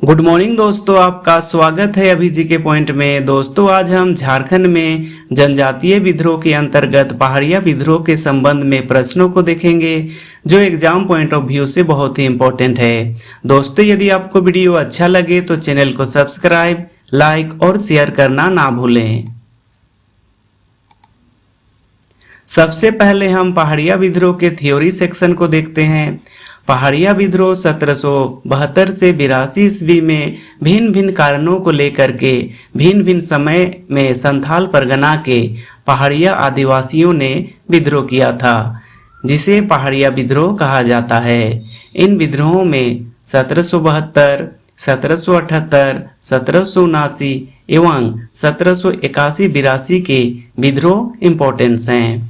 Good morning दोस्तों, आपका स्वागत है अभी जी के पॉइंट में। दोस्तों आज हम झारखंड में जनजातीय विद्रोह के अंतर्गत पहाड़िया विद्रोह के संबंध में प्रश्नों को देखेंगे जो एग्जाम पॉइंट ऑफ व्यू से बहुत ही इम्पोर्टेंट है। दोस्तों यदि आपको वीडियो अच्छा लगे तो चैनल को सब्सक्राइब, लाइक और शेयर करना ना भूलें। सबसे पहले हम पहाड़िया विद्रोह के थ्योरी सेक्शन को देखते हैं। पहाड़िया विद्रोह 1772 से 82 ईस्वी में भिन्न भिन्न कारणों को लेकर के भिन्न भिन्न समय में संथाल परगना के पहाड़िया आदिवासियों ने विद्रोह किया था, जिसे पहाड़िया विद्रोह कहा जाता है। इन विद्रोहों में 1772, 1778, 1779 एवं 1781-82 के विद्रोह इम्पोर्टेंस हैं।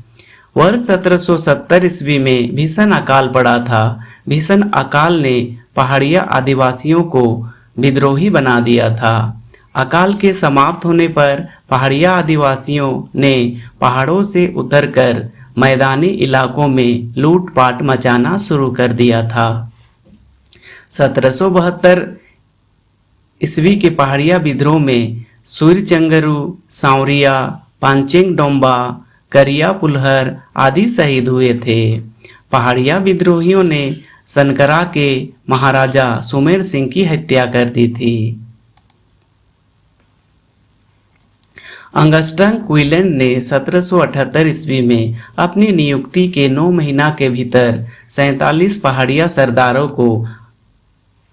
वर्ष 1770 ईस्वी में भीषण अकाल पड़ा था। भीषण अकाल ने पहाड़िया आदिवासियों को विद्रोही बना दिया था। अकाल के समाप्त होने पर पहाड़िया आदिवासियों ने पहाड़ों से उतरकर मैदानी इलाकों में लूटपाट मचाना शुरू कर दिया था। 1772 ईस्वी के पहाड़िया विद्रोह में सूर्यचंगरू, सांवरिया, पांचेंग डोंबा, करिया पुलहर आदि शहीद हुए थे। पहाड़िया विद्रोहियों ने सनकरा के महाराजा सुमेर सिंह की हत्या कर दी थी। अंगस्टन क्विलन ने 1778 ईस्वी में अपनी नियुक्ति के 9 महीना के भीतर 47 पहाड़िया सरदारों को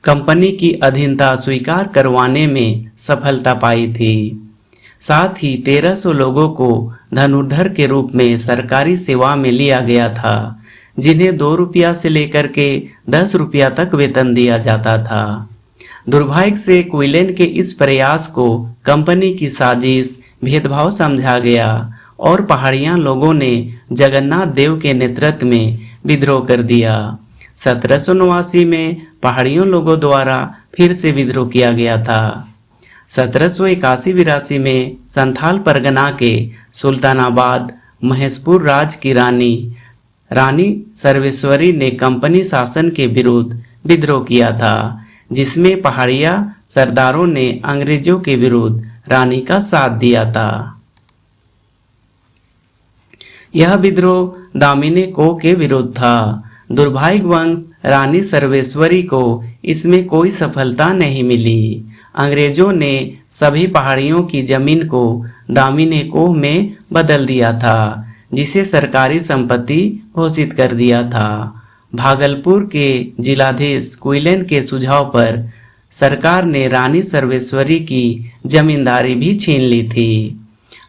कंपनी की अधीनता स्वीकार करवाने में सफलता पाई थी। साथ ही 1300 लोगों को धनुर्धर के रूप में सरकारी सेवा में लिया गया था, जिन्हें 2 रुपया से लेकर के 10 रुपया तक वेतन दिया जाता था। दुर्भाग्य से क्विलन के इस प्रयास को कंपनी की साजिश, भेदभाव समझा गया और पहाड़िया लोगों ने जगन्नाथ देव के नेतृत्व में विद्रोह कर दिया। 1789 में पहाड़ियों लोगों द्वारा फिर से विद्रोह किया गया था। 1781-82 में संथाल परगना के सुल्तानाबाद महेशपुर राज की रानी सर्वेश्वरी ने कंपनी शासन के विरुद्ध विद्रोह किया था, जिसमें पहाड़िया सरदारों ने अंग्रेजों के विरुद्ध रानी का साथ दिया था। यह विद्रोह दामिनी कोह के विरुद्ध था। दुर्भाग्यवश रानी सर्वेश्वरी को इसमें कोई सफलता नहीं मिली। अंग्रेजों ने सभी पहाड़ियों की जमीन को दामिनी कोह में बदल दिया था, जिसे सरकारी संपत्ति घोषित कर दिया था। भागलपुर के जिलाधीश क्विलन के सुझाव पर सरकार ने रानी सर्वेश्वरी की जमींदारी भी छीन ली थी।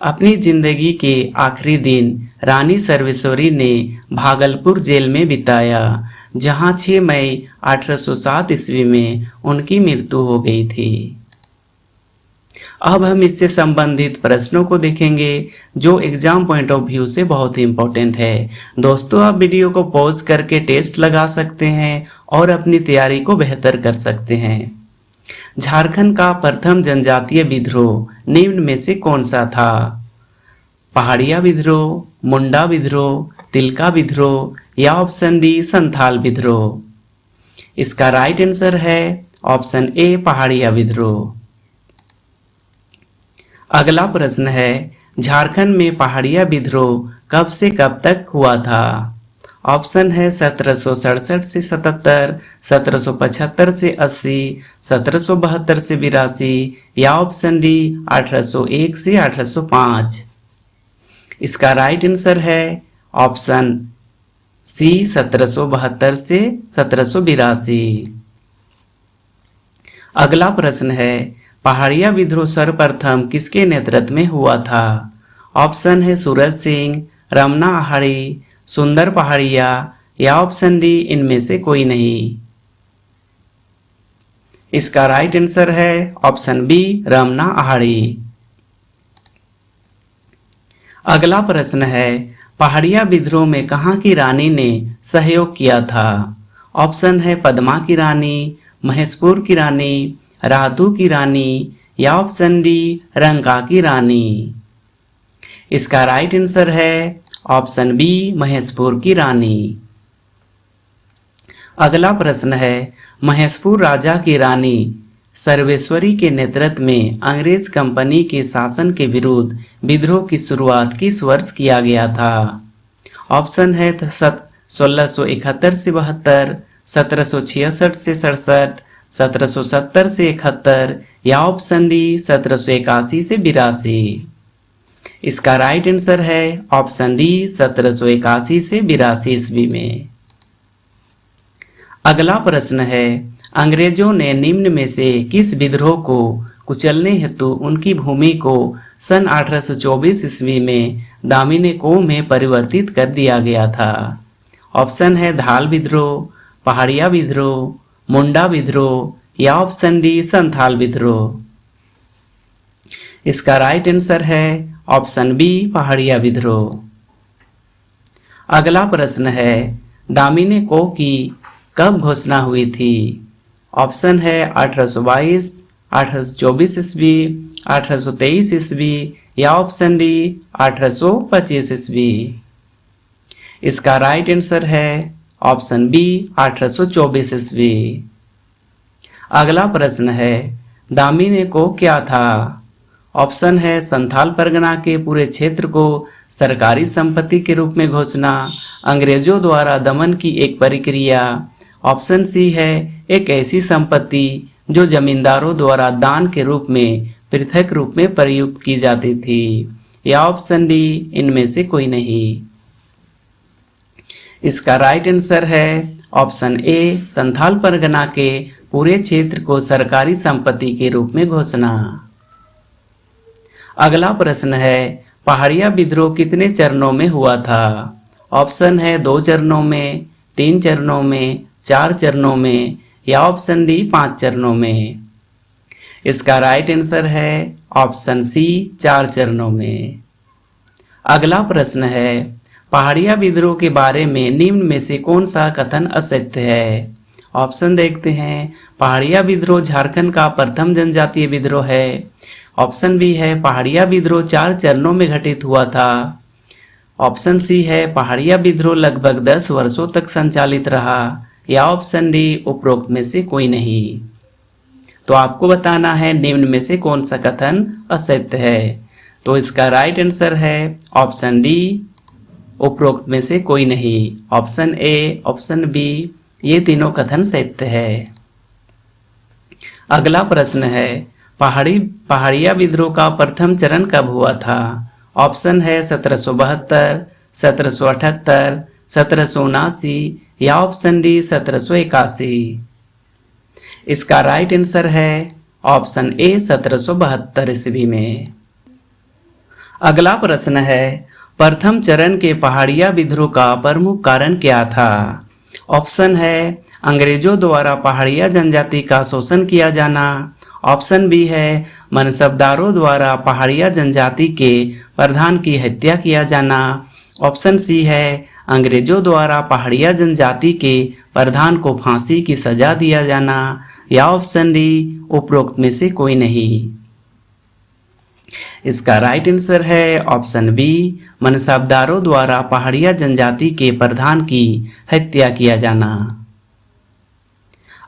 अपनी जिंदगी के आखिरी दिन रानी सर्वेश्वरी ने भागलपुर जेल में बिताया, जहां 6 मई 1807 ईस्वी में उनकी मृत्यु हो गई थी। अब हम इससे संबंधित प्रश्नों को देखेंगे जो एग्जाम पॉइंट ऑफ व्यू से बहुत ही इंपॉर्टेंट है। दोस्तों आप वीडियो को पॉज करके टेस्ट लगा सकते हैं और अपनी तैयारी को बेहतर कर सकते हैं। झारखंड का प्रथम जनजातीय विद्रोह निम्न में से कौन सा था? पहाड़िया विद्रोह, मुंडा विद्रोह, तिलका विद्रोह या ऑप्शन डी संथाल विद्रोह? इसका राइट आंसर है ऑप्शन ए पहाड़िया विद्रोह। अगला प्रश्न है, झारखंड में पहाड़िया विद्रोह कब से कब तक हुआ था? ऑप्शन है 1767 से 77, 1775 से 80, 1772 से 82 या ऑप्शन डी 1801 से 1805। इसका राइट आंसर है ऑप्शन सी 1772 से 1782। अगला प्रश्न है, पहाड़िया विद्रोह सर्वप्रथम किसके नेतृत्व में हुआ था? ऑप्शन है सूरज सिंह, रमना आहाड़ी, सुंदर पहाड़िया या ऑप्शन डी इनमें से कोई नहीं। इसका राइट आंसर है ऑप्शन बी रमना आहाड़ी। अगला प्रश्न है, पहाड़िया विद्रोह में कहाँ की रानी ने सहयोग किया था? ऑप्शन है पद्मा की रानी, महेशपुर की रानी, राधू की रानी या ऑप्शन डी रंका की रानी। इसका राइट आंसर है ऑप्शन बी महेशपुर की रानी। अगला प्रश्न है, महेशपुर राजा की रानी सर्वेश्वरी के नेतृत्व में अंग्रेज कंपनी के शासन के विरुद्ध विद्रोह की शुरुआत किस वर्ष किया गया था? ऑप्शन है 1671 से 72, 1766 से 67, 1770 से 71 या ऑप्शन डी 1781 से 82। इसका राइट आंसर है ऑप्शन डी 1781 से 82 ईस्वी में। अगला प्रश्न है, अंग्रेजों ने निम्न में से किस विद्रोह को कुचलने हेतु उनकी भूमि को सन 1824 ईस्वी में दामिनी कोह में परिवर्तित कर दिया गया था? ऑप्शन है धाल विद्रोह, पहाड़िया विद्रोह, मुंडा विद्रोह या ऑप्शन डी संथाल विद्रोह। इसका राइट आंसर है ऑप्शन बी पहाड़िया विद्रोह। अगला प्रश्न है, दामिनी कोह की कब घोषणा हुई थी? ऑप्शन है 1822, 1824 ईस्वी, 1823 ईस्वी या ऑप्शन डी 1825 ईस्वी। इसका राइट आंसर है ऑप्शन बी 1824 ईस्वी। अगला प्रश्न है, दामिनी कोह क्या था? ऑप्शन है संथाल परगना के पूरे क्षेत्र को सरकारी संपत्ति के रूप में घोषणा, अंग्रेजों द्वारा दमन की एक प्रक्रिया, ऑप्शन सी है एक ऐसी संपत्ति जो जमींदारों द्वारा दान के रूप में पृथक रूप में प्रयुक्त की जाती थी या ऑप्शन डी इनमें से कोई नहीं। इसका राइट आंसर है ऑप्शन ए संथाल परगना के पूरे क्षेत्र को सरकारी संपत्ति के रूप में घोषणा। अगला प्रश्न है, पहाड़िया विद्रोह कितने चरणों में हुआ था? ऑप्शन है 2 चरणों में, 3 चरणों में, 4 चरणों में या ऑप्शन डी 5 चरणों में। इसका राइट आंसर है ऑप्शन सी 4 चरणों में। अगला प्रश्न है, पहाड़िया विद्रोह के बारे में निम्न में से कौन सा कथन असत्य है? ऑप्शन देखते हैं, पहाड़िया विद्रोह झारखंड का प्रथम जनजातीय विद्रोह है। ऑप्शन बी है पहाड़िया विद्रोह 4 चरणों में घटित हुआ था। ऑप्शन सी है पहाड़िया विद्रोह लगभग 10 वर्षों तक संचालित रहा या ऑप्शन डी उपरोक्त में से कोई नहीं। तो आपको बताना है निम्न में से कौन सा कथन असत्य है। तो इसका राइट आंसर है ऑप्शन डी उपरोक्त में से कोई नहीं। ऑप्शन ए, ऑप्शन बी ये तीनों कथन सत्य है। अगला प्रश्न है, पहाड़िया विद्रोह का प्रथम चरण कब हुआ था? ऑप्शन है 1772, 1778, 1779 या ऑप्शन डी 1781। इसका राइट आंसर है ऑप्शन ए 1772 ईस्वी में। अगला प्रश्न है, प्रथम चरण के पहाड़िया विद्रोह का प्रमुख कारण क्या था? ऑप्शन है अंग्रेजों द्वारा पहाड़िया जनजाति का शोषण किया जाना, ऑप्शन बी है मनसबदारों द्वारा पहाड़िया जनजाति के प्रधान की हत्या किया जाना, ऑप्शन सी है अंग्रेजों द्वारा पहाड़िया जनजाति के प्रधान को फांसी की सजा दिया जाना या ऑप्शन डी उपरोक्त में से कोई नहीं। इसका राइट आंसर है ऑप्शन बी मनसबदारों द्वारा पहाड़िया जनजाति के प्रधान की हत्या किया जाना।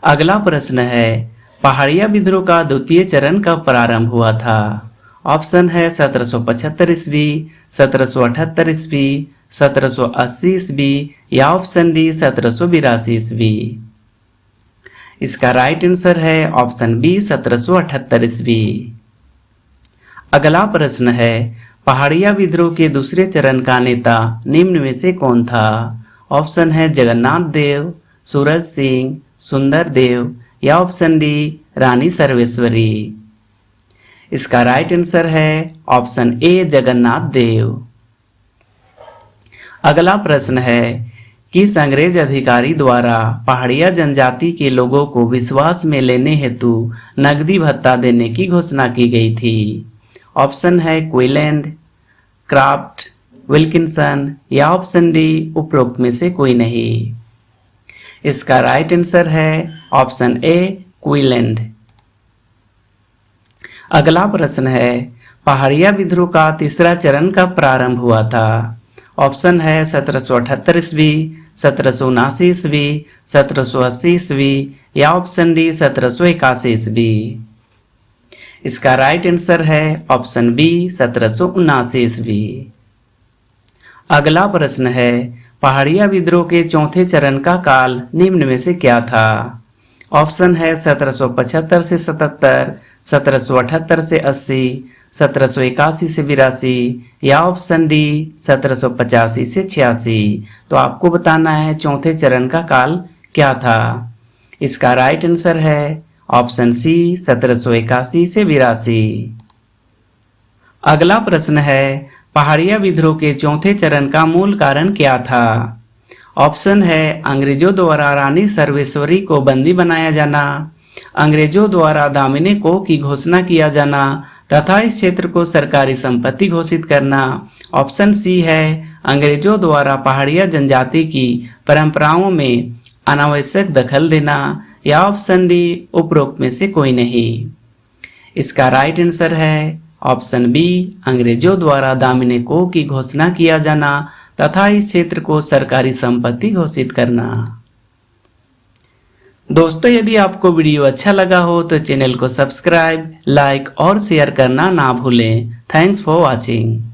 अगला प्रश्न है, पहाड़िया विद्रोह का द्वितीय चरण कब प्रारंभ हुआ था? ऑप्शन है 1775 ईस्वी, 1778 ईस्वी, 1780 ईस्वी या ऑप्शन डी 1782 ईस्वी। इसका राइट आंसर है ऑप्शन बी 1778 ईस्वी। अगला प्रश्न है, पहाड़िया विद्रोह के दूसरे चरण का नेता निम्न में से कौन था? ऑप्शन है जगन्नाथ देव, सूरज सिंह, सुंदर देव या ऑप्शन डी रानी सर्वेश्वरी। इसका राइट आंसर है ऑप्शन ए जगन्नाथ देव। अगला प्रश्न है, किस अंग्रेज अधिकारी द्वारा पहाड़िया जनजाति के लोगों को विश्वास में लेने हेतु नकदी भत्ता देने की घोषणा की गई थी? ऑप्शन है क्विलैंड, क्राफ्ट, विल्किंसन या ऑप्शन डी उपरोक्त में से कोई नहीं। इसका राइट आंसर है ऑप्शन ए क्विलैंड। अगला प्रश्न है, पहाड़िया विद्रोह का तीसरा चरण कब प्रारंभ हुआ था? ऑप्शन है 1778 ईस्वी, 1779 ईस्वी, 1780 ईस्वी या ऑप्शन डी 1781 ईस्वी। इसका राइट आंसर है ऑप्शन बी 1779 ईस्वी। अगला प्रश्न है पहाड़िया विद्रोह के चौथे चरण का काल निम्न में से क्या था? ऑप्शन है 1775 से 77, 1778 से 80, 1781 से 82 या ऑप्शन डी 1785 से 86। तो आपको बताना है चौथे चरण का काल क्या था। इसका राइट आंसर है ऑप्शन सी 1781 से 82। अगला प्रश्न है पहाड़िया विद्रोह के चौथे चरण का मूल कारण क्या था? ऑप्शन है अंग्रेजों द्वारा रानी सर्वेश्वरी को बंदी बनाया जाना, अंग्रेजों द्वारा दामिनी कोव की घोषणा किया जाना तथा इस क्षेत्र को सरकारी संपत्ति घोषित करना। ऑप्शन सी है अंग्रेजों द्वारा पहाड़िया जनजाति की परंपराओं में अनावश्यक दखल देना या ऑप्शन डी उपरोक्त में से कोई नहीं। इसका राइट आंसर है ऑप्शन बी अंग्रेजों द्वारा दामिनी कोव की घोषणा किया जाना तथा इस क्षेत्र को सरकारी संपत्ति घोषित करना। दोस्तों यदि आपको वीडियो अच्छा लगा हो तो चैनल को सब्सक्राइब, लाइक और शेयर करना ना भूलें। Thanks for watching.